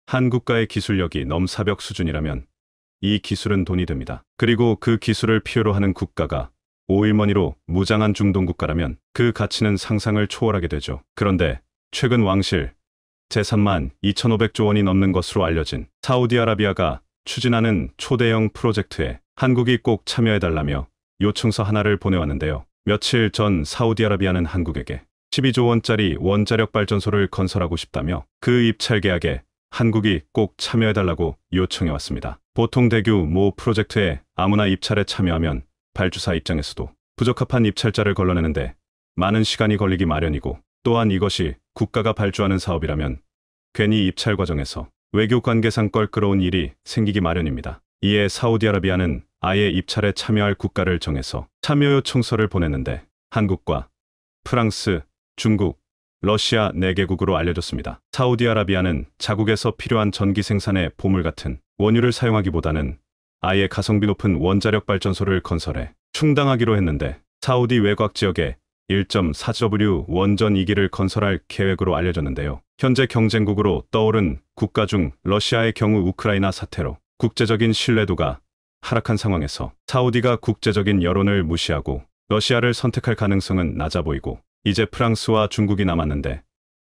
한국과의 기술력이 넘사벽 수준이라면 이 기술은 돈이 됩니다. 그리고 그 기술을 필요로 하는 국가가 오일머니로 무장한 중동 국가라면 그 가치는 상상을 초월하게 되죠. 그런데 최근 왕실 재산만 2,500조 원이 넘는 것으로 알려진 사우디아라비아가 추진하는 초대형 프로젝트에 한국이 꼭 참여해달라며 요청서 하나를 보내왔는데요. 며칠 전 사우디아라비아는 한국에게 12조 원짜리 원자력 발전소를 건설하고 싶다며 그 입찰 계약에 한국이 꼭 참여해달라고 요청해왔습니다. 보통 대규모 프로젝트에 아무나 입찰에 참여하면 발주사 입장에서도 부적합한 입찰자를 걸러내는데 많은 시간이 걸리기 마련이고, 또한 이것이 국가가 발주하는 사업이라면 괜히 입찰 과정에서 외교 관계상 껄끄러운 일이 생기기 마련입니다. 이에 사우디아라비아는 아예 입찰에 참여할 국가를 정해서 참여 요청서를 보냈는데 한국과 프랑스, 중국, 러시아 4개국으로 알려졌습니다. 사우디아라비아는 자국에서 필요한 전기 생산에 보물 같은 원유를 사용하기보다는 아예 가성비 높은 원자력 발전소를 건설해 충당하기로 했는데, 사우디 외곽 지역에 1.4W 원전 2기를 건설할 계획으로 알려졌는데요. 현재 경쟁국으로 떠오른 국가 중 러시아의 경우 우크라이나 사태로 국제적인 신뢰도가 하락한 상황에서 사우디가 국제적인 여론을 무시하고 러시아를 선택할 가능성은 낮아 보이고, 이제 프랑스와 중국이 남았는데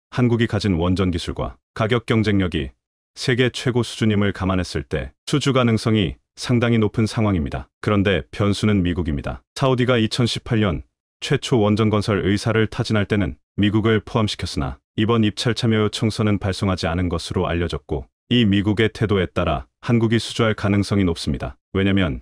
한국이 가진 원전 기술과 가격 경쟁력이 세계 최고 수준임을 감안했을 때 수주 가능성이 상당히 높은 상황입니다. 그런데 변수는 미국입니다. 사우디가 2018년 최초 원전 건설 의사를 타진할 때는 미국을 포함시켰으나 이번 입찰 참여 요청서는 발송하지 않은 것으로 알려졌고, 이 미국의 태도에 따라 한국이 수주할 가능성이 높습니다. 왜냐면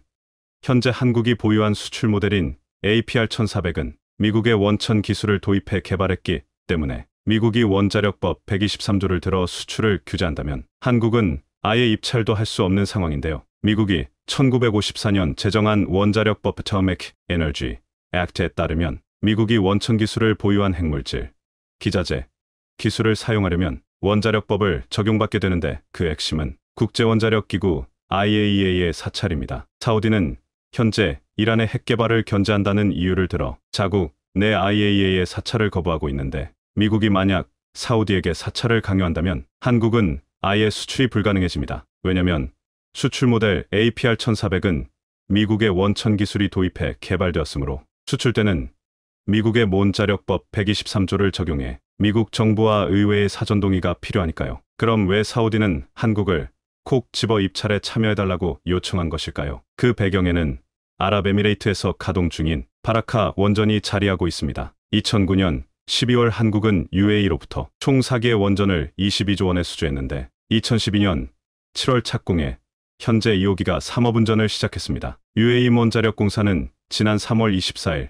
현재 한국이 보유한 수출 모델인 APR-1400은 미국의 원천 기술을 도입해 개발했기 때문에 미국이 원자력법 123조를 들어 수출을 규제한다면 한국은 아예 입찰도 할 수 없는 상황인데요. 미국이 1954년 제정한 원자력법 Atomic Energy Act에 따르면 미국이 원천 기술을 보유한 핵물질, 기자재, 기술을 사용하려면 원자력법을 적용받게 되는데, 그 핵심은 국제원자력기구 IAEA의 사찰입니다. 사우디는 현재 이란의 핵 개발을 견제한다는 이유를 들어 자국 내 IAEA의 사찰을 거부하고 있는데, 미국이 만약 사우디에게 사찰을 강요한다면 한국은 아예 수출이 불가능해집니다. 왜냐면 수출 모델 APR-1400은 미국의 원천 기술이 도입해 개발되었으므로 수출때는 미국의 원자력법 123조를 적용해 미국 정부와 의회의 사전 동의가 필요하니까요. 그럼 왜 사우디는 한국을 콕 집어 입찰에 참여해달라고 요청한 것일까요? 그 배경에는 아랍에미레이트에서 가동 중인 바라카 원전이 자리하고 있습니다. 2009년 12월 한국은 UAE로부터 총 4개의 원전을 22조 원에 수주했는데 2012년 7월 착공해 현재 2호기가 상업운전을 시작했습니다. UAE 원자력공사는 지난 3월 24일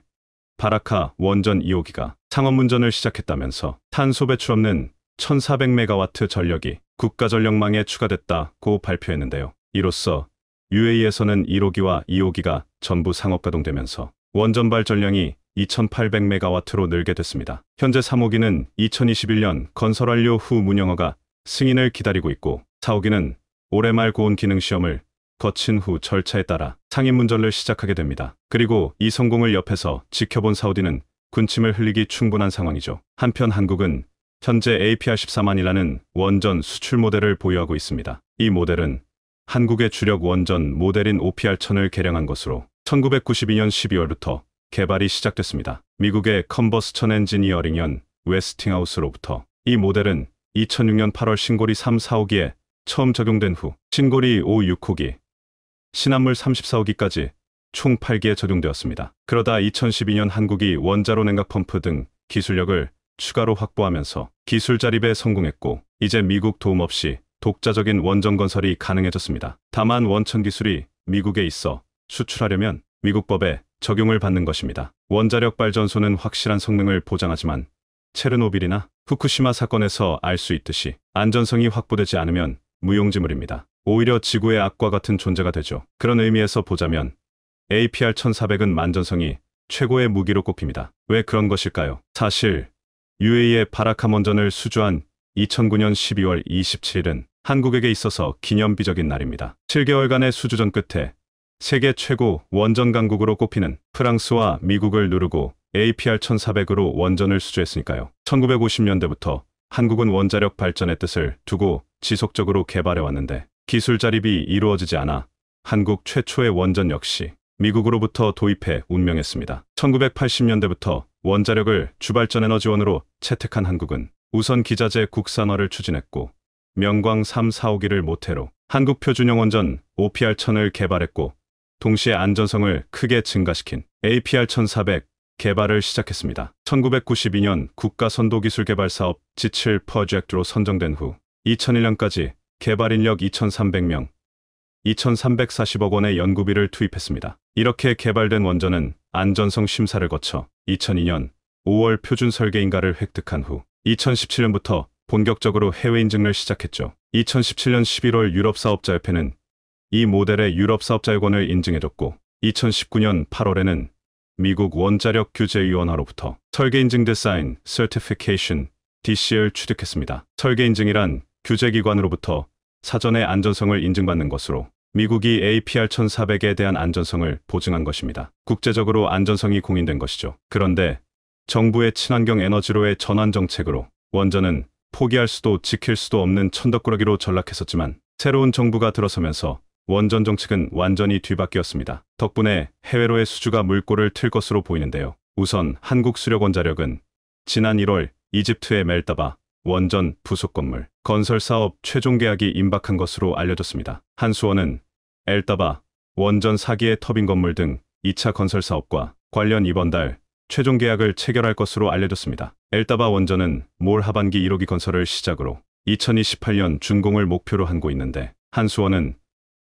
바라카 원전 2호기가 상업운전을 시작했다면서 탄소 배출 없는 1400메가와트 전력이 국가전력망에 추가됐다고 발표했는데요. 이로써 UAE에서는 1호기와 2호기가 전부 상업가동되면서 원전발 전량이 2800메가와트로 늘게 됐습니다. 현재 3호기는 2021년 건설 완료 후 운영허가 승인을 기다리고 있고, 4호기는 올해 말 고온 기능 시험을 거친 후 절차에 따라 상임 운전을 시작하게 됩니다. 그리고 이 성공을 옆에서 지켜본 사우디는 군침을 흘리기 충분한 상황이죠. 한편 한국은 현재 APR-14만이라는 원전 수출 모델을 보유하고 있습니다. 이 모델은 한국의 주력 원전 모델인 OPR-1000을 개량한 것으로 1992년 12월부터 개발이 시작됐습니다. 미국의 컨버스천 엔지니어링연 웨스팅하우스로부터 이 모델은 2006년 8월 신고리 3, 4호기에 처음 적용된 후 신고리 5, 6호기, 신한물 34호기까지 총 8기에 적용되었습니다. 그러다 2012년 한국이 원자로 냉각 펌프 등 기술력을 추가로 확보하면서 기술 자립에 성공했고, 이제 미국 도움 없이 독자적인 원전 건설이 가능해졌습니다. 다만 원천 기술이 미국에 있어 수출하려면 미국 법에 적용을 받는 것입니다. 원자력 발전소는 확실한 성능을 보장하지만 체르노빌이나 후쿠시마 사건에서 알 수 있듯이 안전성이 확보되지 않으면 무용지물입니다. 오히려 지구의 악과 같은 존재가 되죠. 그런 의미에서 보자면 APR-1400은 만전성이 최고의 무기로 꼽힙니다. 왜 그런 것일까요? 사실 UAE의 바라카 원전을 수주한 2009년 12월 27일은 한국에게 있어서 기념비적인 날입니다. 7개월간의 수주전 끝에 세계 최고 원전 강국으로 꼽히는 프랑스와 미국을 누르고 APR-1400으로 원전을 수주했으니까요. 1950년대부터 한국은 원자력 발전의 뜻을 두고 지속적으로 개발해 왔는데 기술 자립이 이루어지지 않아 한국 최초의 원전 역시 미국으로부터 도입해 운명했습니다. 1980년대부터 원자력을 주발전 에너지원으로 채택한 한국은 우선 기자재 국산화를 추진했고 명광 3, 4호기를 모태로 한국 표준형 원전 OPR-1000을 개발했고 동시에 안전성을 크게 증가시킨 APR-1400 개발을 시작했습니다. 1992년 국가선도기술개발사업 G7 프로젝트로 선정된 후 2001년까지 개발 인력 2,300명, 2,340억 원의 연구비를 투입했습니다. 이렇게 개발된 원전은 안전성 심사를 거쳐 2002년 5월 표준 설계 인가를 획득한 후 2017년부터 본격적으로 해외 인증을 시작했죠. 2017년 11월 유럽사업자협회는 이 모델의 유럽사업자여권을 인증해줬고 2019년 8월에는 미국 원자력 규제위원회로부터 설계 인증 디자인 Certification DC를 취득했습니다. 설계 인증이란 규제기관으로부터 사전에 안전성을 인증받는 것으로 미국이 APR-1400에 대한 안전성을 보증한 것입니다. 국제적으로 안전성이 공인된 것이죠. 그런데 정부의 친환경 에너지로의 전환 정책으로 원전은 포기할 수도 지킬 수도 없는 천덕꾸러기로 전락했었지만 새로운 정부가 들어서면서 원전 정책은 완전히 뒤바뀌었습니다. 덕분에 해외로의 수주가 물꼬를 틀 것으로 보이는데요. 우선 한국수력원자력은 지난 1월 이집트의 멜다바 원전 부속 건물 건설 사업 최종 계약이 임박한 것으로 알려졌습니다. 한수원은 엘다바 원전 4기의 터빈 건물 등 2차 건설 사업과 관련 이번 달 최종 계약을 체결할 것으로 알려졌습니다. 엘다바 원전은 올 하반기 1호기 건설을 시작으로 2028년 준공을 목표로 하고 있는데 한수원은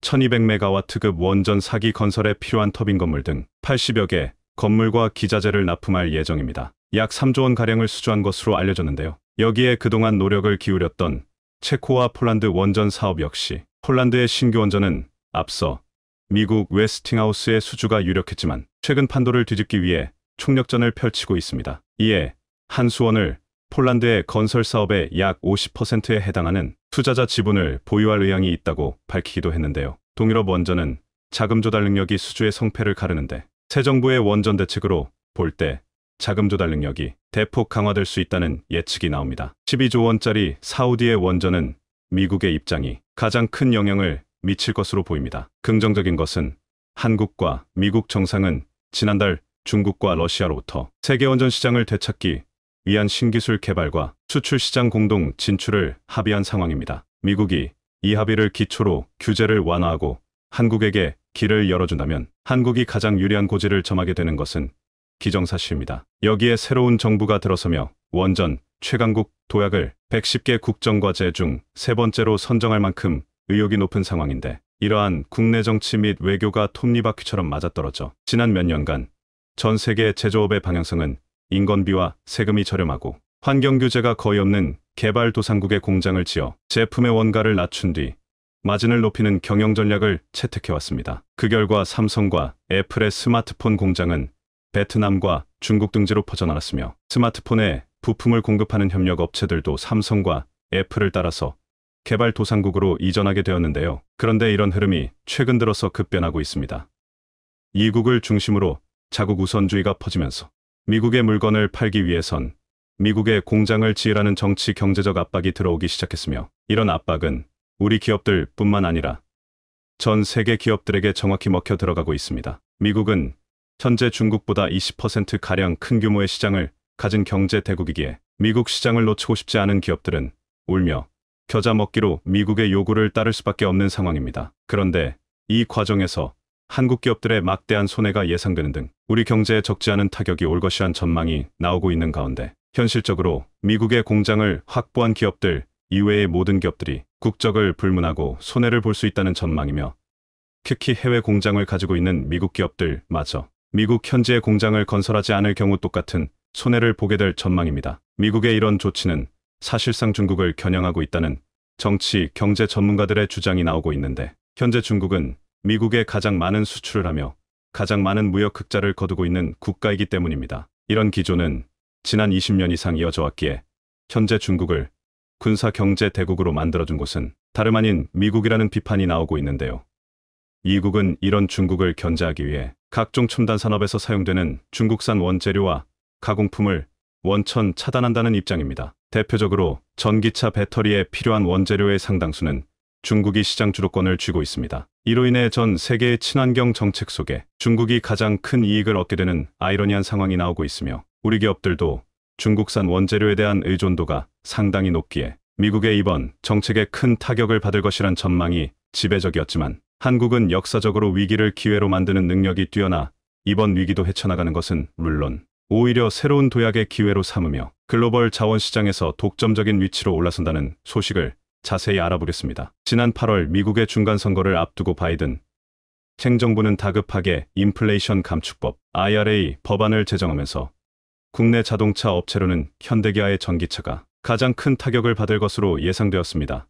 1200메가와트급 원전 4기 건설에 필요한 터빈 건물 등 80여 개 건물과 기자재를 납품할 예정입니다. 약 3조 원가량을 수주한 것으로 알려졌는데요. 여기에 그동안 노력을 기울였던 체코와 폴란드 원전 사업 역시 폴란드의 신규 원전은 앞서 미국 웨스팅하우스의 수주가 유력했지만 최근 판도를 뒤집기 위해 총력전을 펼치고 있습니다. 이에 한수원을 폴란드의 건설 사업의 약 50%에 해당하는 투자자 지분을 보유할 의향이 있다고 밝히기도 했는데요. 동유럽 원전은 자금 조달 능력이 수주의 성패를 가르는데 새 정부의 원전 대책으로 볼 때 자금 조달 능력이 대폭 강화될 수 있다는 예측이 나옵니다. 12조 원짜리 사우디의 원전은 미국의 입장이 가장 큰 영향을 미칠 것으로 보입니다. 긍정적인 것은 한국과 미국 정상은 지난달 중국과 러시아로부터 세계 원전 시장을 되찾기 위한 신기술 개발과 수출 시장 공동 진출을 합의한 상황입니다. 미국이 이 합의를 기초로 규제를 완화하고 한국에게 길을 열어준다면 한국이 가장 유리한 고지를 점하게 되는 것은 기정사실입니다. 여기에 새로운 정부가 들어서며 원전 최강국 도약을 110개 국정과제 중 세 번째로 선정할 만큼 의욕이 높은 상황인데 이러한 국내 정치 및 외교가 톱니바퀴처럼 맞아떨어져 지난 몇 년간 전 세계 제조업의 방향성은 인건비와 세금이 저렴하고 환경 규제가 거의 없는 개발도상국의 공장을 지어 제품의 원가를 낮춘 뒤 마진을 높이는 경영 전략을 채택해왔습니다. 그 결과 삼성과 애플의 스마트폰 공장은 베트남과 중국 등지로 퍼져나갔으며 스마트폰에 부품을 공급하는 협력 업체들도 삼성과 애플을 따라서 개발도상국으로 이전하게 되었는데요. 그런데 이런 흐름이 최근 들어서 급변하고 있습니다. 이국을 중심으로 자국 우선주의가 퍼지면서 미국의 물건을 팔기 위해선 미국의 공장을 지으라는 정치 경제적 압박이 들어오기 시작했으며 이런 압박은 우리 기업들 뿐만 아니라 전 세계 기업들에게 정확히 먹혀 들어가고 있습니다. 미국은 현재 중국보다 20%가량 큰 규모의 시장을 가진 경제 대국이기에 미국 시장을 놓치고 싶지 않은 기업들은 울며 겨자 먹기로 미국의 요구를 따를 수밖에 없는 상황입니다. 그런데 이 과정에서 한국 기업들의 막대한 손해가 예상되는 등 우리 경제에 적지 않은 타격이 올 것이란 전망이 나오고 있는 가운데 현실적으로 미국의 공장을 확보한 기업들 이외의 모든 기업들이 국적을 불문하고 손해를 볼 수 있다는 전망이며 특히 해외 공장을 가지고 있는 미국 기업들마저 미국 현지의 공장을 건설하지 않을 경우 똑같은 손해를 보게 될 전망입니다. 미국의 이런 조치는 사실상 중국을 겨냥하고 있다는 정치, 경제 전문가들의 주장이 나오고 있는데 현재 중국은 미국에 가장 많은 수출을 하며 가장 많은 무역 흑자를 거두고 있는 국가이기 때문입니다. 이런 기조는 지난 20년 이상 이어져 왔기에 현재 중국을 군사 경제 대국으로 만들어준 곳은 다름 아닌 미국이라는 비판이 나오고 있는데요. 이국은 이런 중국을 견제하기 위해 각종 첨단 산업에서 사용되는 중국산 원재료와 가공품을 원천 차단한다는 입장입니다. 대표적으로 전기차 배터리에 필요한 원재료의 상당수는 중국이 시장 주도권을 쥐고 있습니다. 이로 인해 전 세계의 친환경 정책 속에 중국이 가장 큰 이익을 얻게 되는 아이러니한 상황이 나오고 있으며, 우리 기업들도 중국산 원재료에 대한 의존도가 상당히 높기에 미국의 이번 정책에 큰 타격을 받을 것이란 전망이 지배적이었지만, 한국은 역사적으로 위기를 기회로 만드는 능력이 뛰어나 이번 위기도 헤쳐나가는 것은 물론 오히려 새로운 도약의 기회로 삼으며 글로벌 자원시장에서 독점적인 위치로 올라선다는 소식을 자세히 알아보겠습니다. 지난 8월 미국의 중간선거를 앞두고 바이든 행정부는 다급하게 인플레이션 감축법 IRA 법안을 제정하면서 국내 자동차 업체로는 현대기아의 전기차가 가장 큰 타격을 받을 것으로 예상되었습니다.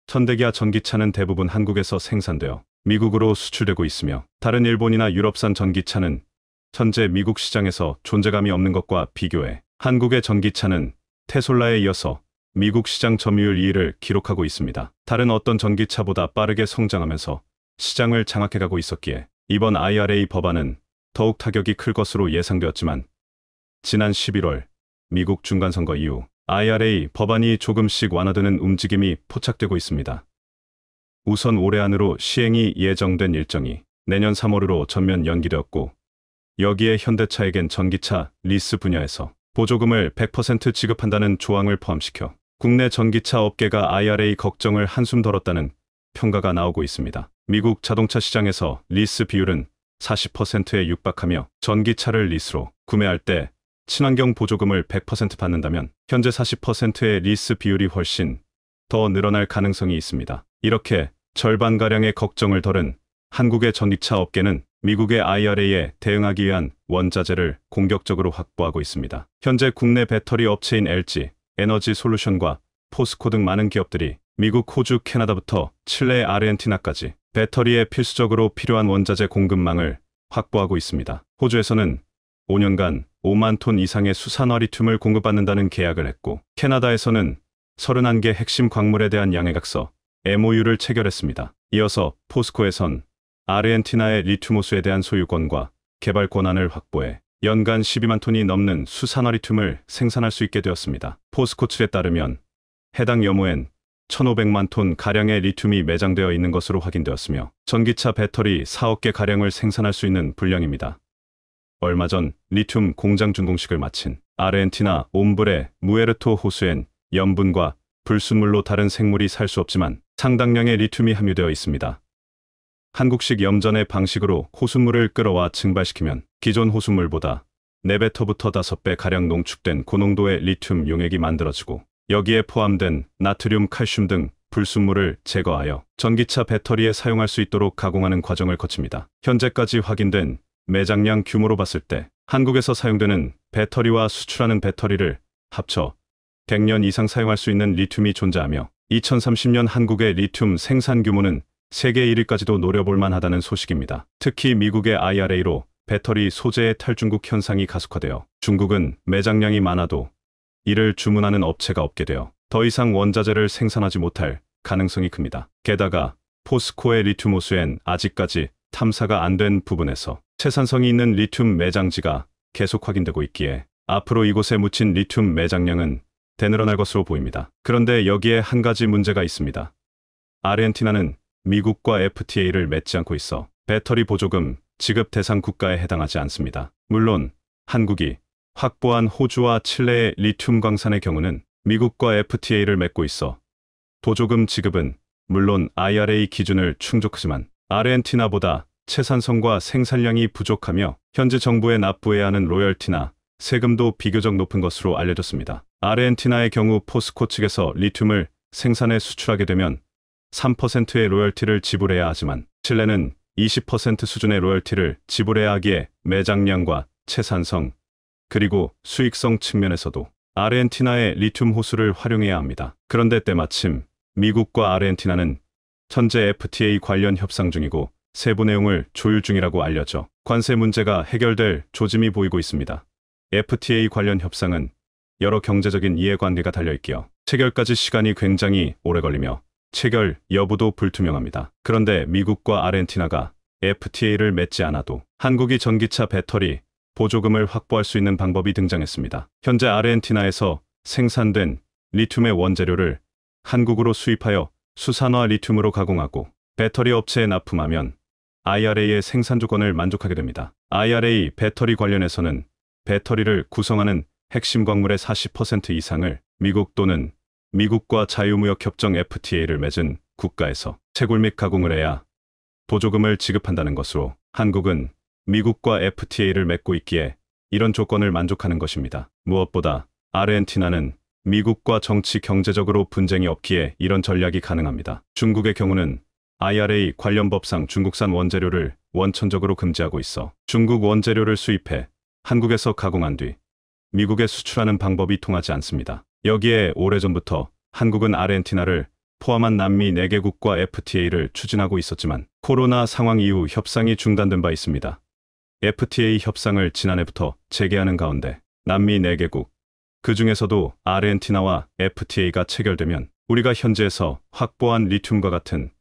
현대기아 전기차는 대부분 한국에서 생산되어 미국으로 수출되고 있으며, 다른 일본이나 유럽산 전기차는 현재 미국 시장에서 존재감이 없는 것과 비교해 한국의 전기차는 테슬라에 이어서 미국 시장 점유율 2위를 기록하고 있습니다. 다른 어떤 전기차보다 빠르게 성장하면서 시장을 장악해가고 있었기에 이번 IRA 법안은 더욱 타격이 클 것으로 예상되었지만, 지난 11월 미국 중간선거 이후 IRA 법안이 조금씩 완화되는 움직임이 포착되고 있습니다. 우선 올해 안으로 시행이 예정된 일정이 내년 3월으로 전면 연기되었고, 여기에 현대차에겐 전기차 리스 분야에서 보조금을 100% 지급한다는 조항을 포함시켜 국내 전기차 업계가 IRA 걱정을 한숨 덜었다는 평가가 나오고 있습니다. 미국 자동차 시장에서 리스 비율은 40%에 육박하며, 전기차를 리스로 구매할 때 친환경 보조금을 100% 받는다면 현재 40%의 리스 비율이 훨씬 더 늘어날 가능성이 있습니다. 이렇게 절반가량의 걱정을 덜은 한국의 전기차 업계는 미국의 IRA에 대응하기 위한 원자재를 공격적으로 확보하고 있습니다. 현재 국내 배터리 업체인 LG 에너지 솔루션과 포스코 등 많은 기업들이 미국, 호주, 캐나다부터 칠레, 아르헨티나까지 배터리에 필수적으로 필요한 원자재 공급망을 확보하고 있습니다. 호주에서는 5년간 5만 톤 이상의 수산화 리튬을 공급받는다는 계약을 했고, 캐나다에서는 31개 핵심 광물에 대한 양해각서 MOU를 체결했습니다. 이어서 포스코에선 아르헨티나의 리튬 호수에 대한 소유권과 개발 권한을 확보해 연간 12만 톤이 넘는 수산화 리튬을 생산할 수 있게 되었습니다. 포스코 측에 따르면 해당 염호엔 1,500만 톤 가량의 리튬이 매장되어 있는 것으로 확인되었으며, 전기차 배터리 4억 개 가량을 생산할 수 있는 분량입니다. 얼마 전 리튬 공장 준공식을 마친 아르헨티나 옴브레 무에르토 호수엔 염분과 불순물로 다른 생물이 살 수 없지만 상당량의 리튬이 함유되어 있습니다. 한국식 염전의 방식으로 호수물을 끌어와 증발시키면 기존 호수물보다 4배터부터 5배 가량 농축된 고농도의 리튬 용액이 만들어지고, 여기에 포함된 나트륨, 칼슘 등 불순물을 제거하여 전기차 배터리에 사용할 수 있도록 가공하는 과정을 거칩니다. 현재까지 확인된 매장량 규모로 봤을 때 한국에서 사용되는 배터리와 수출하는 배터리를 합쳐 100년 이상 사용할 수 있는 리튬이 존재하며, 2030년 한국의 리튬 생산 규모는 세계 1위까지도 노려볼 만하다는 소식입니다. 특히 미국의 IRA로 배터리 소재의 탈중국 현상이 가속화되어 중국은 매장량이 많아도 이를 주문하는 업체가 없게 되어 더 이상 원자재를 생산하지 못할 가능성이 큽니다. 게다가 포스코의 리튬 호수엔 아직까지 탐사가 안 된 부분에서 채산성이 있는 리튬 매장지가 계속 확인되고 있기에 앞으로 이곳에 묻힌 리튬 매장량은 되늘어날 것으로 보입니다. 그런데 여기에 한 가지 문제가 있습니다. 아르헨티나는 미국과 FTA를 맺지 않고 있어 배터리 보조금 지급 대상 국가에 해당하지 않습니다. 물론 한국이 확보한 호주와 칠레의 리튬 광산의 경우는 미국과 FTA를 맺고 있어 보조금 지급은 물론 IRA 기준을 충족하지만 아르헨티나보다 채산성과 생산량이 부족하며 현재 정부에 납부해야 하는 로열티나 세금도 비교적 높은 것으로 알려졌습니다. 아르헨티나의 경우 포스코 측에서 리튬을 생산해 수출하게 되면 3%의 로열티를 지불해야 하지만 칠레는 20% 수준의 로열티를 지불해야 하기에 매장량과 채산성 그리고 수익성 측면에서도 아르헨티나의 리튬 호수를 활용해야 합니다. 그런데 때마침 미국과 아르헨티나는 현재 FTA 관련 협상 중이고 세부 내용을 조율 중이라고 알려져 관세 문제가 해결될 조짐이 보이고 있습니다. FTA 관련 협상은 여러 경제적인 이해관계가 달려있기에 체결까지 시간이 굉장히 오래 걸리며 체결 여부도 불투명합니다. 그런데 미국과 아르헨티나가 FTA를 맺지 않아도 한국이 전기차 배터리 보조금을 확보할 수 있는 방법이 등장했습니다. 현재 아르헨티나에서 생산된 리튬의 원재료를 한국으로 수입하여 수산화 리튬으로 가공하고 배터리 업체에 납품하면 IRA의 생산 조건을 만족하게 됩니다. IRA 배터리 관련해서는 배터리를 구성하는 핵심 광물의 40% 이상을 미국 또는 미국과 자유무역협정 FTA를 맺은 국가에서 채굴 및 가공을 해야 보조금을 지급한다는 것으로 한국은 미국과 FTA를 맺고 있기에 이런 조건을 만족하는 것입니다. 무엇보다 아르헨티나는 미국과 정치 경제적으로 분쟁이 없기에 이런 전략이 가능합니다. 중국의 경우는 IRA 관련 법상 중국산 원재료를 원천적으로 금지하고 있어 중국 원재료를 수입해 한국에서 가공한 뒤 미국에 수출하는 방법이 통하지 않습니다. 여기에 오래전부터 한국은 아르헨티나를 포함한 남미 4개국과 FTA를 추진하고 있었지만 코로나 상황 이후 협상이 중단된 바 있습니다. FTA 협상을 지난해부터 재개하는 가운데 남미 4개국, 그 중에서도 아르헨티나와 FTA가 체결되면 우리가 현지에서 확보한 리튬과 같은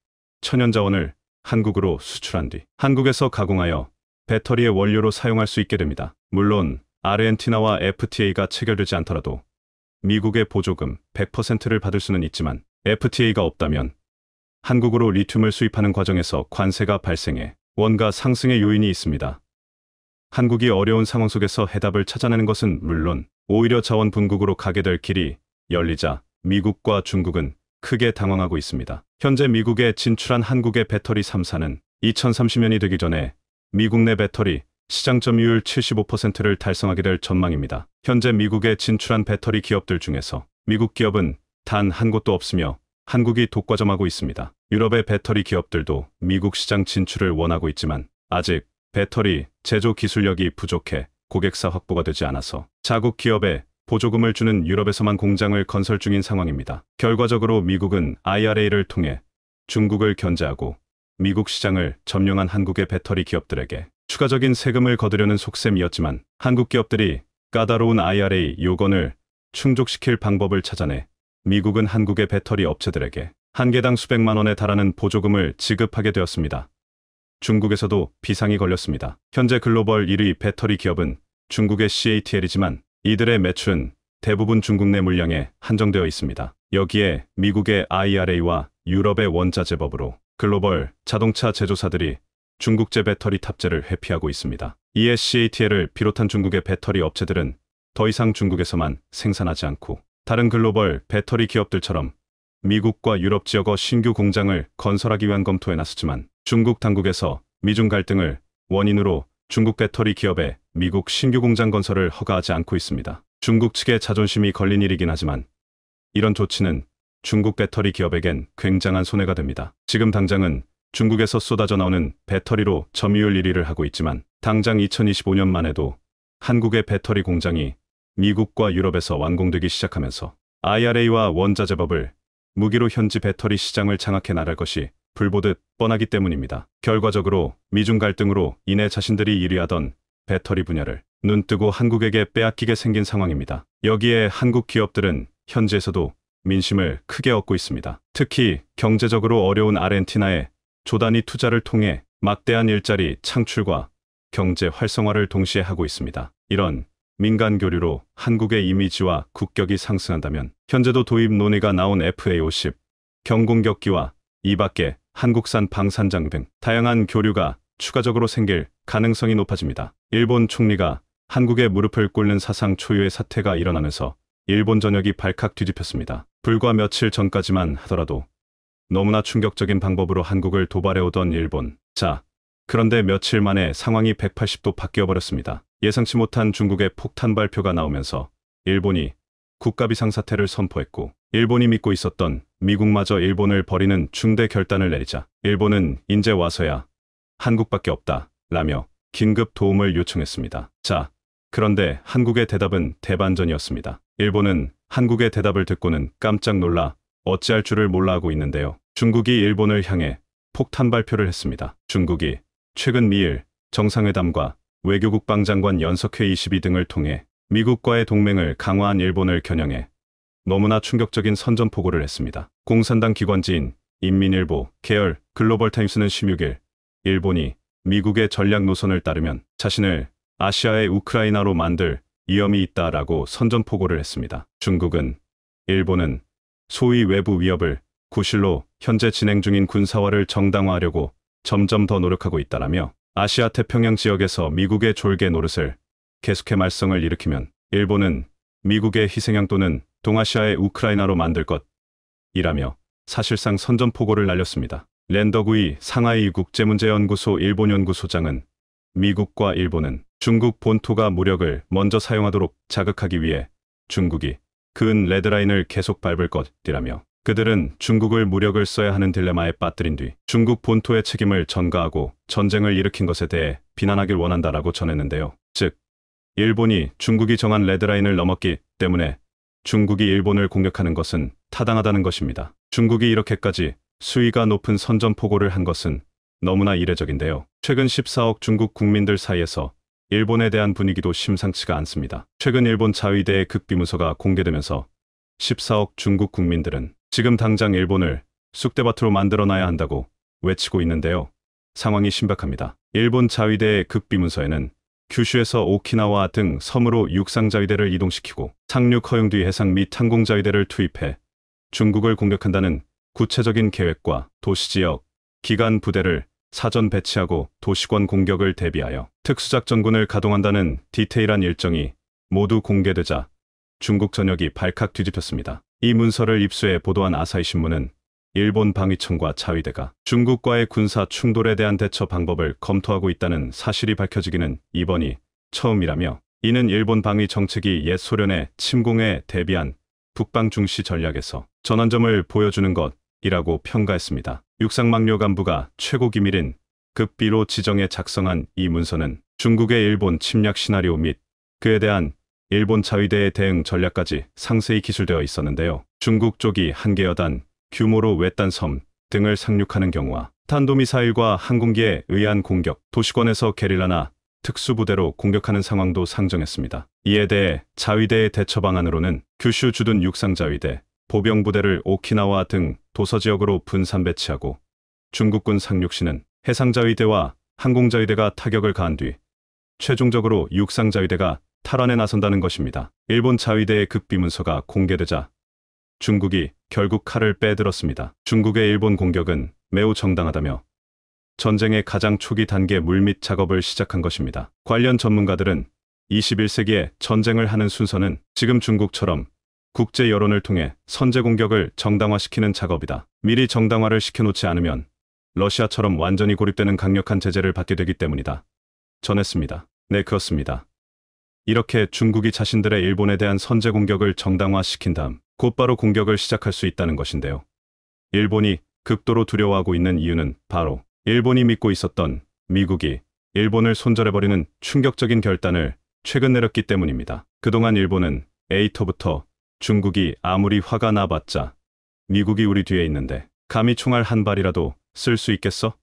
천연자원을 한국으로 수출한 뒤 한국에서 가공하여 배터리의 원료로 사용할 수 있게 됩니다. 물론 아르헨티나와 FTA가 체결되지 않더라도 미국의 보조금 100%를 받을 수는 있지만 FTA가 없다면 한국으로 리튬을 수입하는 과정에서 관세가 발생해 원가 상승의 요인이 있습니다. 한국이 어려운 상황 속에서 해답을 찾아내는 것은 물론 오히려 자원 분국으로 가게 될 길이 열리자 미국과 중국은 크게 당황하고 있습니다. 현재 미국에 진출한 한국의 배터리 3사는 2030년이 되기 전에 미국 내 배터리 시장 점유율 75%를 달성하게 될 전망입니다. 현재 미국에 진출한 배터리 기업들 중에서 미국 기업은 단 한 곳도 없으며 한국이 독과점하고 있습니다. 유럽의 배터리 기업들도 미국 시장 진출을 원하고 있지만 아직 배터리 제조 기술력이 부족해 고객사 확보가 되지 않아서 자국 기업에 보조금을 주는 유럽에서만 공장을 건설 중인 상황입니다. 결과적으로 미국은 IRA를 통해 중국을 견제하고 미국 시장을 점령한 한국의 배터리 기업들에게 추가적인 세금을 거두려는 속셈이었지만 한국 기업들이 까다로운 IRA 요건을 충족시킬 방법을 찾아내 미국은 한국의 배터리 업체들에게 한 개당 수백만 원에 달하는 보조금을 지급하게 되었습니다. 중국에서도 비상이 걸렸습니다. 현재 글로벌 1위 배터리 기업은 중국의 CATL이지만 이들의 매출은 대부분 중국 내 물량에 한정되어 있습니다. 여기에 미국의 IRA와 유럽의 원자재법으로 글로벌 자동차 제조사들이 중국제 배터리 탑재를 회피하고 있습니다. 이에 CATL을 비롯한 중국의 배터리 업체들은 더 이상 중국에서만 생산하지 않고 다른 글로벌 배터리 기업들처럼 미국과 유럽 지역의 신규 공장을 건설하기 위한 검토에 나섰지만 중국 당국에서 미중 갈등을 원인으로 중국 배터리 기업의 미국 신규 공장 건설을 허가하지 않고 있습니다. 중국 측의 자존심이 걸린 일이긴 하지만 이런 조치는 중국 배터리 기업에겐 굉장한 손해가 됩니다. 지금 당장은 중국에서 쏟아져 나오는 배터리로 점유율 1위를 하고 있지만 당장 2025년만 해도 한국의 배터리 공장이 미국과 유럽에서 완공되기 시작하면서 IRA와 원자재법을 무기로 현지 배터리 시장을 장악해 나갈 것이 불보듯 뻔하기 때문입니다. 결과적으로 미중 갈등으로 인해 자신들이 1위하던 배터리 분야를 눈뜨고 한국에게 빼앗기게 생긴 상황입니다. 여기에 한국 기업들은 현지에서도 민심을 크게 얻고 있습니다. 특히 경제적으로 어려운 아르헨티나에 조단위 투자를 통해 막대한 일자리 창출과 경제 활성화를 동시에 하고 있습니다. 이런 민간 교류로 한국의 이미지와 국격이 상승한다면 현재도 도입 논의가 나온 FA50, 경공격기와 이 밖에 한국산 방산장 등 다양한 교류가 추가적으로 생길 가능성이 높아집니다. 일본 총리가 한국에 무릎을 꿇는 사상 초유의 사태가 일어나면서 일본 전역이 발칵 뒤집혔습니다. 불과 며칠 전까지만 하더라도 너무나 충격적인 방법으로 한국을 도발해오던 일본. 그런데 며칠 만에 상황이 180도 바뀌어버렸습니다. 예상치 못한 중국의 폭탄 발표가 나오면서 일본이 국가 비상사태를 선포했고 일본이 믿고 있었던 미국마저 일본을 버리는 중대 결단을 내리자 일본은 이제 와서야 한국밖에 없다 라며 긴급 도움을 요청했습니다. 그런데 한국의 대답은 대반전이었습니다. 일본은 한국의 대답을 듣고는 깜짝 놀라 어찌할 줄을 몰라 하고 있는데요. 중국이 일본을 향해 폭탄 발표를 했습니다. 중국이 최근 미일 정상회담과 외교국방장관 연석회의 22 등을 통해 미국과의 동맹을 강화한 일본을 겨냥해 너무나 충격적인 선전포고를 했습니다. 공산당 기관지인 인민일보 계열 글로벌타임스는 16일 일본이 미국의 전략 노선을 따르면 자신을 아시아의 우크라이나로 만들 위험이 있다라고 선전포고를 했습니다. 중국은 일본은 소위 외부 위협을 구실로 현재 진행 중인 군사화를 정당화하려고 점점 더 노력하고 있다라며 아시아 태평양 지역에서 미국의 졸개 노릇을 계속해 말썽을 일으키면 일본은 미국의 희생양 또는 동아시아의 우크라이나로 만들 것이라며 사실상 선전포고를 날렸습니다. 랜더구이 상하이 국제문제연구소 일본연구소장은 미국과 일본은 중국 본토가 무력을 먼저 사용하도록 자극하기 위해 중국이 근 레드라인을 계속 밟을 것이라며 그들은 중국을 무력을 써야 하는 딜레마에 빠뜨린 뒤 중국 본토의 책임을 전가하고 전쟁을 일으킨 것에 대해 비난하길 원한다라고 전했는데요. 즉, 일본이 중국이 정한 레드라인을 넘었기 때문에 중국이 일본을 공격하는 것은 타당하다는 것입니다. 중국이 이렇게까지 수위가 높은 선전포고를 한 것은 너무나 이례적인데요. 최근 14억 중국 국민들 사이에서 일본에 대한 분위기도 심상치가 않습니다. 최근 일본 자위대의 극비문서가 공개되면서 14억 중국 국민들은 지금 당장 일본을 쑥대밭으로 만들어놔야 한다고 외치고 있는데요. 상황이 심각합니다. 일본 자위대의 극비문서에는 규슈에서 오키나와 등 섬으로 육상자위대를 이동시키고 상륙 허용 뒤 해상 및 항공자위대를 투입해 중국을 공격한다는 구체적인 계획과 도시지역, 기간 부대를 사전 배치하고 도시권 공격을 대비하여 특수작전군을 가동한다는 디테일한 일정이 모두 공개되자 중국 전역이 발칵 뒤집혔습니다. 이 문서를 입수해 보도한 아사히 신문은 일본 방위청과 자위대가 중국과의 군사 충돌에 대한 대처 방법을 검토하고 있다는 사실이 밝혀지기는 이번이 처음이라며 이는 일본 방위 정책이 옛 소련의 침공에 대비한 북방 중시 전략에서 전환점을 보여주는 것이라고 평가했습니다. 육상망료 간부가 최고 기밀인 급비로 지정해 작성한 이 문서는 중국의 일본 침략 시나리오 및 그에 대한 일본 자위대의 대응 전략까지 상세히 기술되어 있었는데요. 중국 쪽이 한개 여단 규모로 외딴 섬 등을 상륙하는 경우와 탄도미사일과 항공기에 의한 공격, 도시권에서 게릴라나 특수부대로 공격하는 상황도 상정했습니다. 이에 대해 자위대의 대처 방안으로는 규슈 주둔 육상자위대, 보병부대를 오키나와 등 도서지역으로 분산 배치하고 중국군 상륙시는 해상자위대와 항공자위대가 타격을 가한 뒤 최종적으로 육상자위대가 탈환에 나선다는 것입니다. 일본 자위대의 극비문서가 공개되자 중국이 결국 칼을 빼들었습니다. 중국의 일본 공격은 매우 정당하다며 전쟁의 가장 초기 단계 물밑 작업을 시작한 것입니다. 관련 전문가들은 21세기에 전쟁을 하는 순서는 지금 중국처럼 국제 여론을 통해 선제 공격을 정당화시키는 작업이다. 미리 정당화를 시켜놓지 않으면 러시아처럼 완전히 고립되는 강력한 제재를 받게 되기 때문이다. 전했습니다. 네, 그렇습니다. 이렇게 중국이 자신들의 일본에 대한 선제 공격을 정당화시킨 다음 곧바로 공격을 시작할 수 있다는 것인데요. 일본이 극도로 두려워하고 있는 이유는 바로 일본이 믿고 있었던 미국이 일본을 손절해버리는 충격적인 결단을 최근 내렸기 때문입니다. 그동안 일본은 A터부터 중국이 아무리 화가 나봤자 미국이 우리 뒤에 있는데 감히 총알 한 발이라도 쓸 수 있겠어?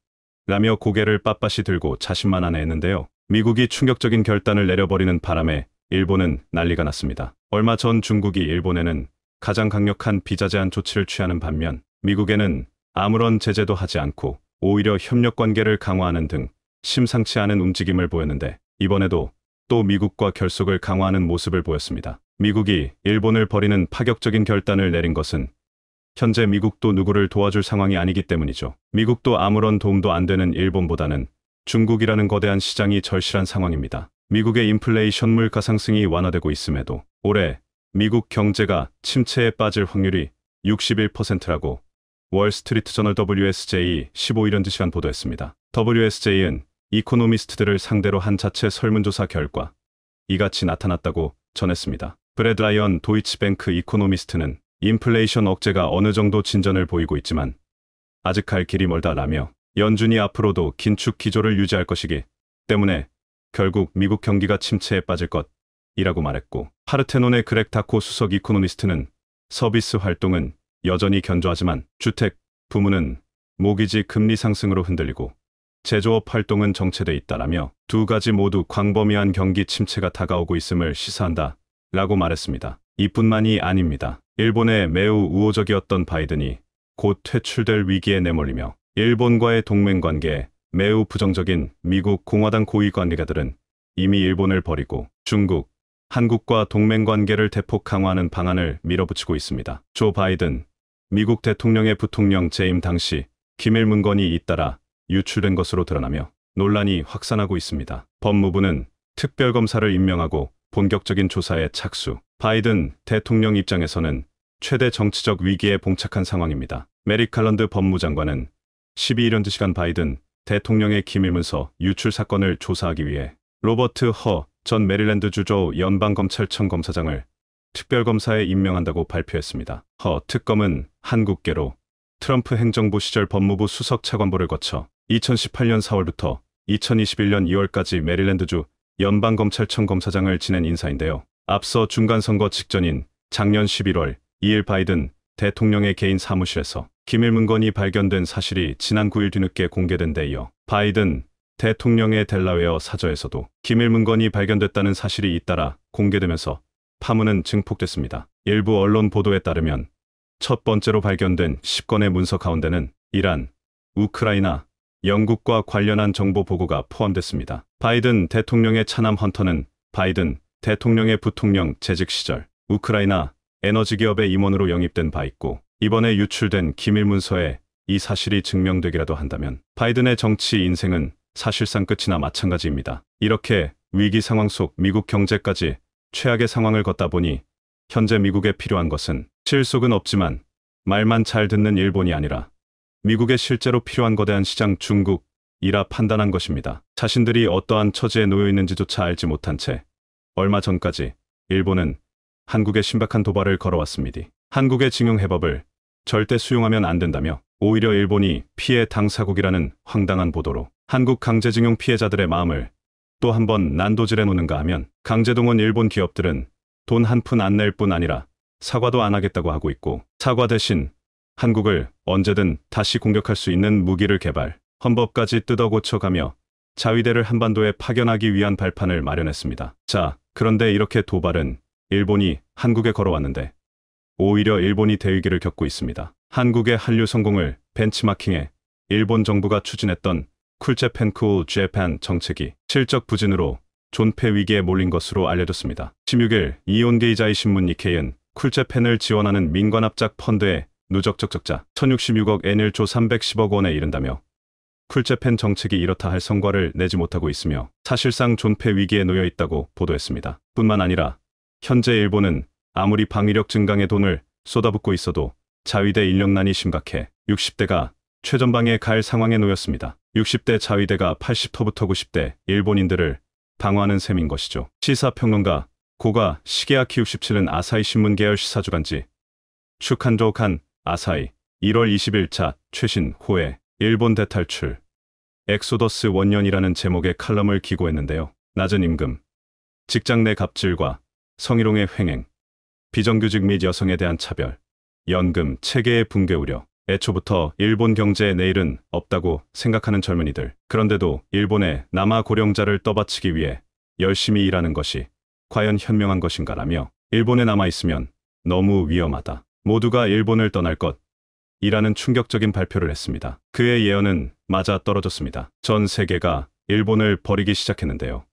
라며 고개를 빳빳이 들고 자신만만해했는데요. 미국이 충격적인 결단을 내려버리는 바람에 일본은 난리가 났습니다. 얼마 전 중국이 일본에는 가장 강력한 비자 제한 조치를 취하는 반면 미국에는 아무런 제재도 하지 않고 오히려 협력 관계를 강화하는 등 심상치 않은 움직임을 보였는데 이번에도 또 미국과 결속을 강화하는 모습을 보였습니다. 미국이 일본을 버리는 파격적인 결단을 내린 것은 현재 미국도 누구를 도와줄 상황이 아니기 때문이죠. 미국도 아무런 도움도 안 되는 일본보다는 중국이라는 거대한 시장이 절실한 상황입니다. 미국의 인플레이션 물가 상승이 완화되고 있음에도 올해 미국 경제가 침체에 빠질 확률이 61%라고 월스트리트저널 WSJ 15일 현지 시간 보도했습니다. WSJ는 이코노미스트들을 상대로 한 자체 설문조사 결과 이같이 나타났다고 전했습니다. 브래드 라이언 도이치뱅크 이코노미스트는 인플레이션 억제가 어느 정도 진전을 보이고 있지만 아직 갈 길이 멀다라며 연준이 앞으로도 긴축 기조를 유지할 것이기 때문에 결국 미국 경기가 침체에 빠질 것이라고 말했고 파르테논의 그렉 다코 수석 이코노미스트는 서비스 활동은 여전히 견조하지만 주택, 부문은 모기지 금리 상승으로 흔들리고 제조업 활동은 정체돼 있다라며 두 가지 모두 광범위한 경기 침체가 다가오고 있음을 시사한다 라고 말했습니다. 이뿐만이 아닙니다. 일본에 매우 우호적이었던 바이든이 곧 퇴출될 위기에 내몰리며 일본과의 동맹관계에 매우 부정적인 미국 공화당 고위 관리가들은 이미 일본을 버리고 중국, 한국과 동맹 관계를 대폭 강화하는 방안을 밀어붙이고 있습니다. 조 바이든 미국 대통령의 부통령 재임 당시 기밀 문건이 잇따라 유출된 것으로 드러나며 논란이 확산하고 있습니다. 법무부는 특별검사를 임명하고 본격적인 조사에 착수. 바이든 대통령 입장에서는 최대 정치적 위기에 봉착한 상황입니다. 메릭 갈런드 법무장관은 12일 현지 시간 바이든 대통령의 기밀문서 유출 사건을 조사하기 위해 로버트 허 전 메릴랜드 주조 연방검찰청 검사장을 특별검사에 임명한다고 발표했습니다. 허 특검은 한국계로 트럼프 행정부 시절 법무부 수석 차관보를 거쳐 2018년 4월부터 2021년 2월까지 메릴랜드주 연방검찰청 검사장을 지낸 인사인데요. 앞서 중간선거 직전인 작년 11월 2일 바이든 대통령의 개인 사무실에서 기밀 문건이 발견된 사실이 지난 9일 뒤늦게 공개된 데 이어 바이든 대통령의 델라웨어 사저에서도 기밀 문건이 발견됐다는 사실이 잇따라 공개되면서 파문은 증폭됐습니다. 일부 언론 보도에 따르면 첫 번째로 발견된 10건의 문서 가운데는 이란, 우크라이나, 영국과 관련한 정보 보고가 포함됐습니다. 바이든 대통령의 차남 헌터는 바이든 대통령의 부통령 재직 시절 우크라이나 에너지 기업의 임원으로 영입된 바 있고, 이번에 유출된 기밀 문서에 이 사실이 증명되기라도 한다면 바이든의 정치 인생은 사실상 끝이나 마찬가지입니다. 이렇게 위기 상황 속 미국 경제까지 최악의 상황을 걷다 보니 현재 미국에 필요한 것은 실속은 없지만 말만 잘 듣는 일본이 아니라 미국에 실제로 필요한 거대한 시장 중국이라 판단한 것입니다. 자신들이 어떠한 처지에 놓여 있는지조차 알지 못한 채 얼마 전까지 일본은 한국에 신박한 도발을 걸어왔습니다. 한국의 징용해법을 절대 수용하면 안 된다며 오히려 일본이 피해 당사국이라는 황당한 보도로 한국 강제징용 피해자들의 마음을 또 한 번 난도질해 놓는가 하면 강제동원 일본 기업들은 돈 한 푼 안 낼 뿐 아니라 사과도 안 하겠다고 하고 있고, 사과 대신 한국을 언제든 다시 공격할 수 있는 무기를 개발, 헌법까지 뜯어 고쳐가며 자위대를 한반도에 파견하기 위한 발판을 마련했습니다. 자, 그런데 이렇게 도발은 일본이 한국에 걸어왔는데 오히려 일본이 대위기를 겪고 있습니다. 한국의 한류 성공을 벤치마킹해 일본 정부가 추진했던 쿨재팬 쿨 재팬 정책이 실적 부진으로 존폐 위기에 몰린 것으로 알려졌습니다. 16일 이온게이자이 신문 니케이는 쿨재팬을 지원하는 민관합작 펀드의 누적 적자 1066억 엔 1조 310억 원에 이른다며 쿨재팬 정책이 이렇다 할 성과를 내지 못하고 있으며 사실상 존폐 위기에 놓여 있다고 보도했습니다. 뿐만 아니라 현재 일본은 아무리 방위력 증강에 돈을 쏟아붓고 있어도 자위대 인력난이 심각해 60대가 최전방에 갈 상황에 놓였습니다. 60대 자위대가 80터부터 90대 일본인들을 방어하는 셈인 것이죠. 시사평론가 고가 시게아키 67은 아사히 신문 계열 시사주간지 축한조칸 아사히 1월 20일자 최신 호의 일본 대탈출 엑소더스 원년이라는 제목의 칼럼을 기고했는데요. 낮은 임금, 직장 내 갑질과 성희롱의 횡행, 비정규직 및 여성에 대한 차별, 연금 체계의 붕괴 우려, 애초부터 일본 경제의 내일은 없다고 생각하는 젊은이들. 그런데도 일본의 남아 고령자를 떠받치기 위해 열심히 일하는 것이 과연 현명한 것인가라며 일본에 남아있으면 너무 위험하다. 모두가 일본을 떠날 것이라는 충격적인 발표를 했습니다. 그의 예언은 맞아 떨어졌습니다. 전 세계가 일본을 버리기 시작했는데요.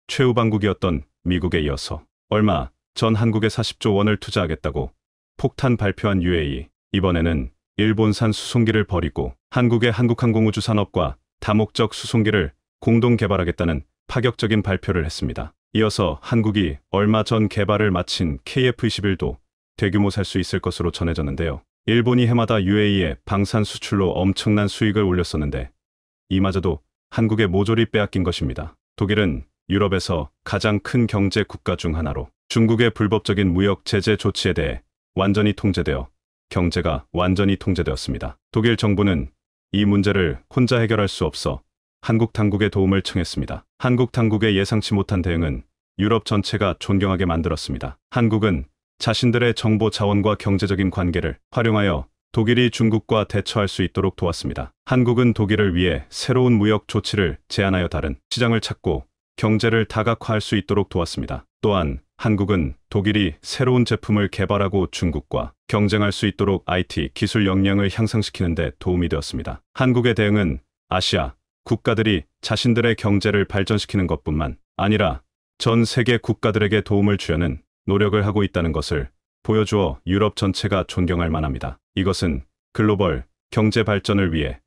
최우방국이었던 미국에 이어서 얼마 전 한국에 40조 원을 투자하겠다고 폭탄 발표한 UAE. 이번에는 일본산 수송기를 버리고 한국의 한국항공우주산업과 다목적 수송기를 공동 개발하겠다는 파격적인 발표를 했습니다. 이어서 한국이 얼마 전 개발을 마친 KF-21도 대규모 살 수 있을 것으로 전해졌는데요. 일본이 해마다 UAE에 방산 수출로 엄청난 수익을 올렸었는데 이마저도 한국의 모조리 빼앗긴 것입니다. 독일은 유럽에서 가장 큰 경제 국가 중 하나로 중국의 불법적인 무역 제재 조치에 대해 완전히 통제되어 경제가 완전히 통제되었습니다. 독일 정부는 이 문제를 혼자 해결할 수 없어 한국 당국의 도움을 청했습니다. 한국 당국의 예상치 못한 대응은 유럽 전체가 존경하게 만들었습니다. 한국은 자신들의 정보 자원과 경제적인 관계를 활용하여 독일이 중국과 대처할 수 있도록 도왔습니다. 한국은 독일을 위해 새로운 무역 조치를 제안하여 다른 시장을 찾고 경제를 다각화할 수 있도록 도왔습니다. 또한 한국은 독일이 새로운 제품을 개발하고 중국과 경쟁할 수 있도록 IT 기술 역량을 향상시키는 데 도움이 되었습니다. 한국의 대응은 아시아 국가들이 자신들의 경제를 발전시키는 것뿐만 아니라 전 세계 국가들에게 도움을 주려는 노력을 하고 있다는 것을 보여주어 유럽 전체가 존경할 만합니다. 이것은 글로벌 경제 발전을 위해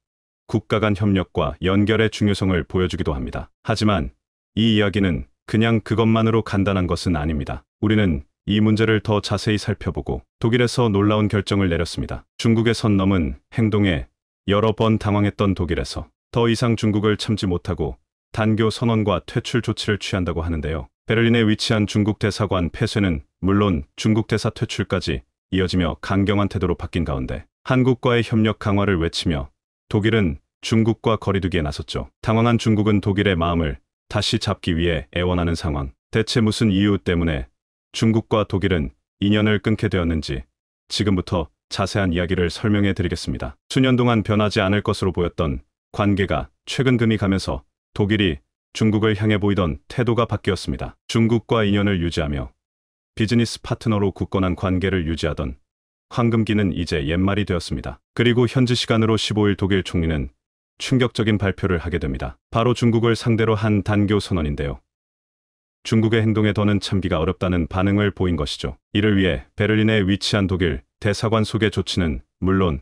국가 간 협력과 연결의 중요성을 보여주기도 합니다. 하지만 이 이야기는 그냥 그것만으로 간단한 것은 아닙니다. 우리는 이 문제를 더 자세히 살펴보고 독일에서 놀라운 결정을 내렸습니다. 중국의 선 넘은 행동에 여러 번 당황했던 독일에서 더 이상 중국을 참지 못하고 단교 선언과 퇴출 조치를 취한다고 하는데요. 베를린에 위치한 중국 대사관 폐쇄는 물론 중국 대사 퇴출까지 이어지며 강경한 태도로 바뀐 가운데 한국과의 협력 강화를 외치며 독일은 중국과 거리두기에 나섰죠. 당황한 중국은 독일의 마음을 다시 잡기 위해 애원하는 상황. 대체 무슨 이유 때문에 중국과 독일은 인연을 끊게 되었는지 지금부터 자세한 이야기를 설명해 드리겠습니다. 수년 동안 변하지 않을 것으로 보였던 관계가 최근 금이 가면서 독일이 중국을 향해 보이던 태도가 바뀌었습니다. 중국과 인연을 유지하며 비즈니스 파트너로 굳건한 관계를 유지하던 황금기는 이제 옛말이 되었습니다. 그리고 현지 시간으로 15일 독일 총리는 충격적인 발표를 하게 됩니다. 바로 중국을 상대로 한 단교 선언인데요. 중국의 행동에 더는 참기가 어렵다는 반응을 보인 것이죠. 이를 위해 베를린에 위치한 독일 대사관 속의 조치는 물론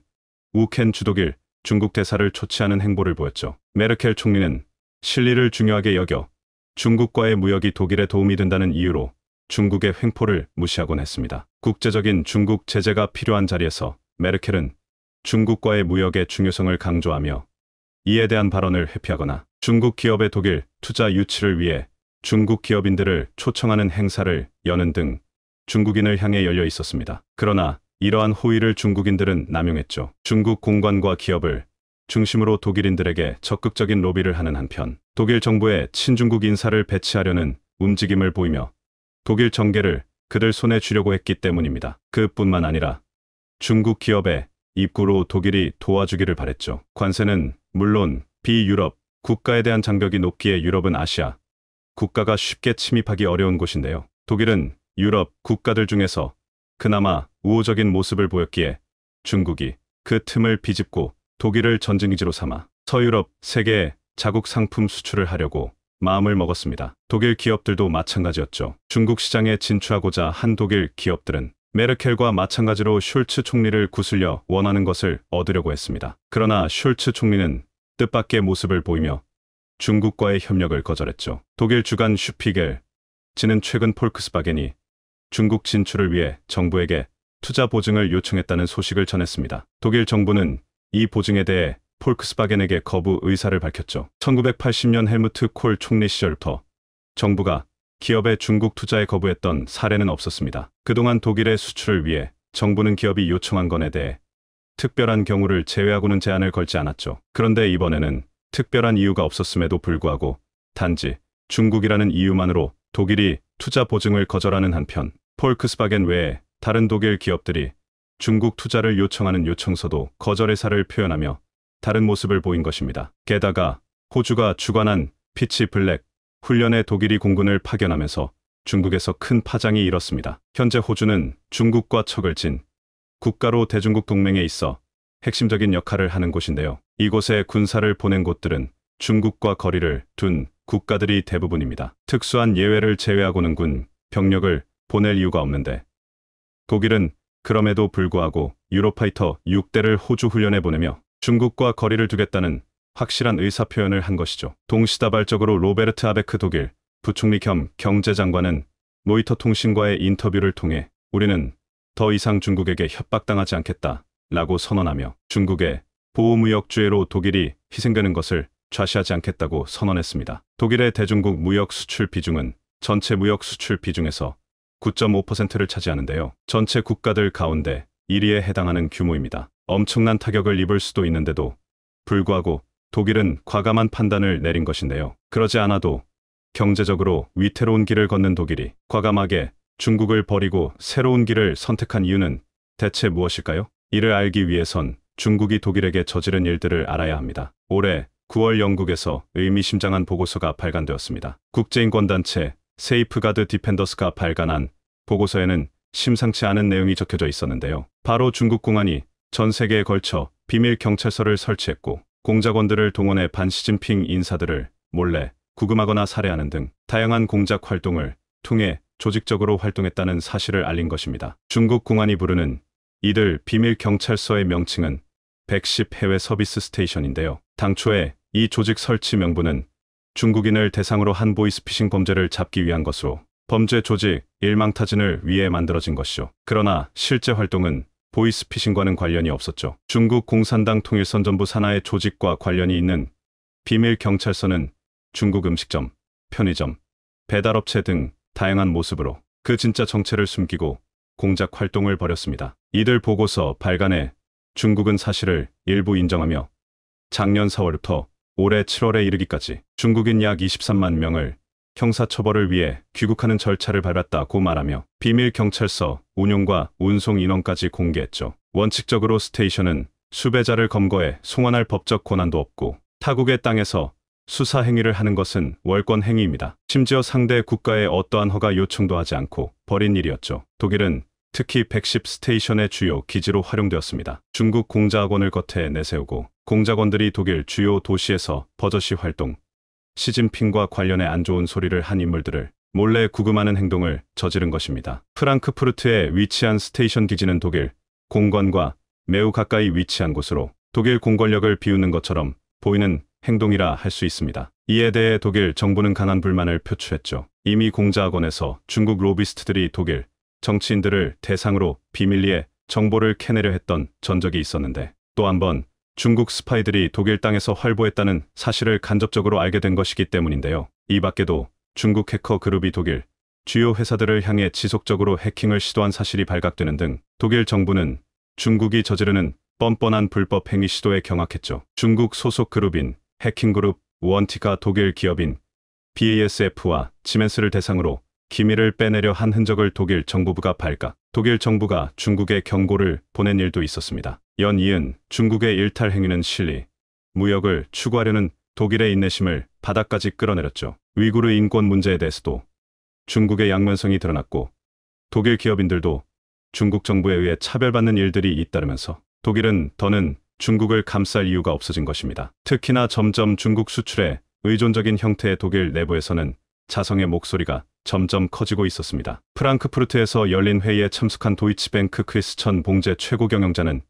우켄 주독일 중국 대사를 초치하는 행보를 보였죠. 메르켈 총리는 실리를 중요하게 여겨 중국과의 무역이 독일에 도움이 된다는 이유로 중국의 횡포를 무시하곤 했습니다. 국제적인 중국 제재가 필요한 자리에서 메르켈은 중국과의 무역의 중요성을 강조하며 이에 대한 발언을 회피하거나 중국 기업의 독일 투자 유치를 위해 중국 기업인들을 초청하는 행사를 여는 등 중국인을 향해 열려 있었습니다. 그러나 이러한 호의를 중국인들은 남용했죠. 중국 공관과 기업을 중심으로 독일인들에게 적극적인 로비를 하는 한편 독일 정부의 친중국 인사를 배치하려는 움직임을 보이며 독일 정계를 그들 손에 쥐려고 했기 때문입니다. 그뿐만 아니라 중국 기업의 입구로 독일이 도와주기를 바랬죠. 관세는 물론 비유럽 국가에 대한 장벽이 높기에 유럽은 아시아 국가가 쉽게 침입하기 어려운 곳인데요. 독일은 유럽 국가들 중에서 그나마 우호적인 모습을 보였기에 중국이 그 틈을 비집고 독일을 전쟁기지로 삼아 서유럽 세계에 자국 상품 수출을 하려고 마음을 먹었습니다. 독일 기업들도 마찬가지였죠. 중국 시장에 진출하고자 한 독일 기업들은 메르켈과 마찬가지로 숄츠 총리를 구슬려 원하는 것을 얻으려고 했습니다. 그러나 숄츠 총리는 뜻밖의 모습을 보이며 중국과의 협력을 거절했죠. 독일 주간 슈피겔 지는 최근 폴크스바겐이 중국 진출을 위해 정부에게 투자 보증을 요청했다는 소식을 전했습니다. 독일 정부는 이 보증에 대해 폴크스바겐에게 거부 의사를 밝혔죠. 1980년 헬무트 콜 총리 시절부터 정부가 기업의 중국 투자에 거부했던 사례는 없었습니다. 그동안 독일의 수출을 위해 정부는 기업이 요청한 건에 대해 특별한 경우를 제외하고는 제한을 걸지 않았죠. 그런데 이번에는 특별한 이유가 없었음에도 불구하고 단지 중국이라는 이유만으로 독일이 투자 보증을 거절하는 한편 폴크스바겐 외에 다른 독일 기업들이 중국 투자를 요청하는 요청서도 거절 의사를 표현하며 다른 모습을 보인 것입니다. 게다가 호주가 주관한 피치 블랙 훈련에 독일이 공군을 파견하면서 중국에서 큰 파장이 일었습니다. 현재 호주는 중국과 척을 진 국가로 대중국 동맹에 있어 핵심적인 역할을 하는 곳인데요. 이곳에 군사를 보낸 곳들은 중국과 거리를 둔 국가들이 대부분입니다. 특수한 예외를 제외하고는 군 병력을 보낼 이유가 없는데 독일은 그럼에도 불구하고 유로파이터 6대를 호주 훈련에 보내며 중국과 거리를 두겠다는 확실한 의사표현을 한 것이죠. 동시다발적으로 로베르트 아베크 독일 부총리 겸 경제장관은 로이터 통신과의 인터뷰를 통해 우리는 더 이상 중국에게 협박당하지 않겠다라고 선언하며 중국의 보호무역주의로 독일이 희생되는 것을 좌시하지 않겠다고 선언했습니다. 독일의 대중국 무역 수출 비중은 전체 무역 수출 비중에서 9.5%를 차지하는데요. 전체 국가들 가운데 1위에 해당하는 규모입니다. 엄청난 타격을 입을 수도 있는데도 불구하고 독일은 과감한 판단을 내린 것인데요. 그러지 않아도 경제적으로 위태로운 길을 걷는 독일이 과감하게 중국을 버리고 새로운 길을 선택한 이유는 대체 무엇일까요? 이를 알기 위해선 중국이 독일에게 저지른 일들을 알아야 합니다. 올해 9월 영국에서 의미심장한 보고서가 발간되었습니다. 국제인권단체 세이프가드 디펜더스가 발간한 보고서에는 심상치 않은 내용이 적혀져 있었는데요. 바로 중국 공안이 전 세계에 걸쳐 비밀 경찰서를 설치했고 공작원들을 동원해 반시진핑 인사들을 몰래 구금하거나 살해하는 등 다양한 공작 활동을 통해 조직적으로 활동했다는 사실을 알린 것입니다. 중국 공안이 부르는 이들 비밀 경찰서의 명칭은 110 해외 서비스 스테이션인데요. 당초에 이 조직 설치 명분은 중국인을 대상으로 한 보이스피싱 범죄를 잡기 위한 것으로 범죄 조직 일망타진을 위해 만들어진 것이죠. 그러나 실제 활동은 보이스피싱과는 관련이 없었죠. 중국 공산당 통일선전부 산하의 조직과 관련이 있는 비밀 경찰서는 중국 음식점, 편의점, 배달업체 등 다양한 모습으로 그 진짜 정체를 숨기고 공작 활동을 벌였습니다. 이들 보고서 발간해 중국은 사실을 일부 인정하며 작년 4월부터 올해 7월에 이르기까지 중국인 약 23만 명을 형사처벌을 위해 귀국하는 절차를 밟았다고 말하며 비밀 경찰서 운용과 운송 인원까지 공개했죠. 원칙적으로 스테이션은 수배자를 검거해 송환할 법적 권한도 없고 타국의 땅에서 수사 행위를 하는 것은 월권 행위입니다. 심지어 상대 국가의 어떠한 허가 요청도 하지 않고 벌인 일이었죠. 독일은 특히 110 스테이션의 주요 기지로 활용되었습니다. 중국 공작원을 겉에 내세우고 공작원들이 독일 주요 도시에서 버젓이 활동, 시진핑과 관련해 안 좋은 소리를 한 인물들을 몰래 구금하는 행동을 저지른 것입니다. 프랑크푸르트에 위치한 스테이션 기지는 독일 공권과 매우 가까이 위치한 곳으로 독일 공권력을 비웃는 것처럼 보이는 행동이라 할 수 있습니다. 이에 대해 독일 정부는 강한 불만을 표출했죠. 이미 공작원에서 중국 로비스트들이 독일 정치인들을 대상으로 비밀리에 정보를 캐내려 했던 전적이 있었는데 또 한 번 중국 스파이들이 독일 땅에서 활보했다는 사실을 간접적으로 알게 된 것이기 때문인데요. 이 밖에도 중국 해커 그룹이 독일 주요 회사들을 향해 지속적으로 해킹을 시도한 사실이 발각되는 등 독일 정부는 중국이 저지르는 뻔뻔한 불법 행위 시도에 경악했죠. 중국 소속 그룹인 해킹그룹 우언티가 독일 기업인 BASF와 시멘스를 대상으로 기밀을 빼내려 한 흔적을 독일 정부부가 발각, 독일 정부가 중국에 경고를 보낸 일도 있었습니다. 연이은 중국의 일탈 행위는 실리, 무역을 추구하려는 독일의 인내심을 바닥까지 끌어내렸죠. 위구르 인권 문제에 대해서도 중국의 양면성이 드러났고 독일 기업인들도 중국 정부에 의해 차별받는 일들이 잇따르면서 독일은 더는 중국을 감쌀 이유가 없어진 것입니다. 특히나 점점 중국 수출에 의존적인 형태의 독일 내부에서는 자성의 목소리가 점점 커지고 있었습니다. 프랑크푸르트에서 열린 회의에 참석한 도이치뱅크 크리스천 봉제 최고 경영자는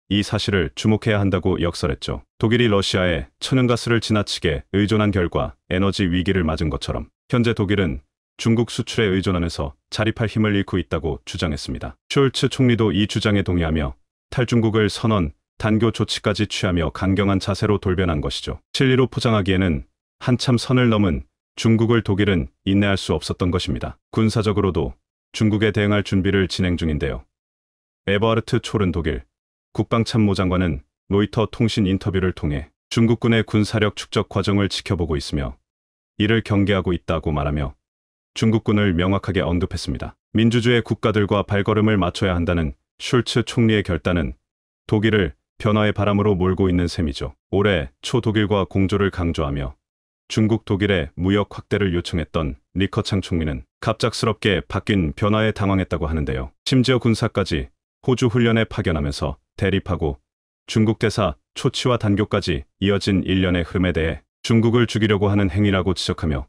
이 사실을 주목해야 한다고 역설했죠. 독일이 러시아에 천연가스를 지나치게 의존한 결과 에너지 위기를 맞은 것처럼 현재 독일은 중국 수출에 의존하면서 자립할 힘을 잃고 있다고 주장했습니다. 숄츠 총리도 이 주장에 동의하며 탈중국을 선언, 단교 조치까지 취하며 강경한 자세로 돌변한 것이죠. 진리로 포장하기에는 한참 선을 넘은 중국을 독일은 인내할 수 없었던 것입니다. 군사적으로도 중국에 대응할 준비를 진행 중인데요. 에버하르트 촐은 독일 국방참모장관은 로이터 통신 인터뷰를 통해 중국군의 군사력 축적 과정을 지켜보고 있으며 이를 경계하고 있다고 말하며 중국군을 명확하게 언급했습니다. 민주주의 국가들과 발걸음을 맞춰야 한다는 숄츠 총리의 결단은 독일을 변화의 바람으로 몰고 있는 셈이죠. 올해 초 독일과 공조를 강조하며 중국 독일의 무역 확대를 요청했던 리커창 총리는 갑작스럽게 바뀐 변화에 당황했다고 하는데요. 심지어 군사까지 호주 훈련에 파견하면서 대립하고 중국 대사 초치와 단교까지 이어진 일련의 흐름에 대해 중국을 죽이려고 하는 행위라고 지적하며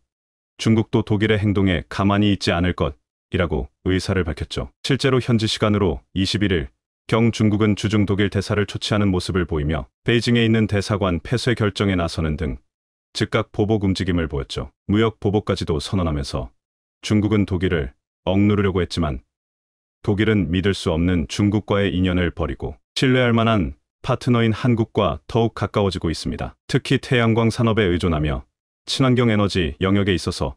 중국도 독일의 행동에 가만히 있지 않을 것이라고 의사를 밝혔죠. 실제로 현지 시간으로 21일 경 중국은 주중 독일 대사를 초치하는 모습을 보이며 베이징에 있는 대사관 폐쇄 결정에 나서는 등 즉각 보복 움직임을 보였죠. 무역 보복까지도 선언하면서 중국은 독일을 억누르려고 했지만 독일은 믿을 수 없는 중국과의 인연을 버리고 신뢰할 만한 파트너인 한국과 더욱 가까워지고 있습니다. 특히 태양광 산업에 의존하며 친환경 에너지 영역에 있어서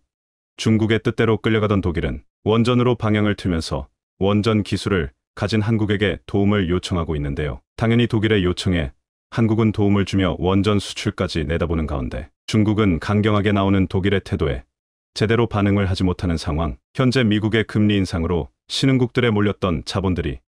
중국의 뜻대로 끌려가던 독일은 원전으로 방향을 틀면서 원전 기술을 가진 한국에게 도움을 요청하고 있는데요. 당연히 독일의 요청에 한국은 도움을 주며 원전 수출까지 내다보는 가운데 중국은 강경하게 나오는 독일의 태도에 제대로 반응을 하지 못하는 상황. 현재 미국의 금리 인상으로 신흥국들에 몰렸던 자본들이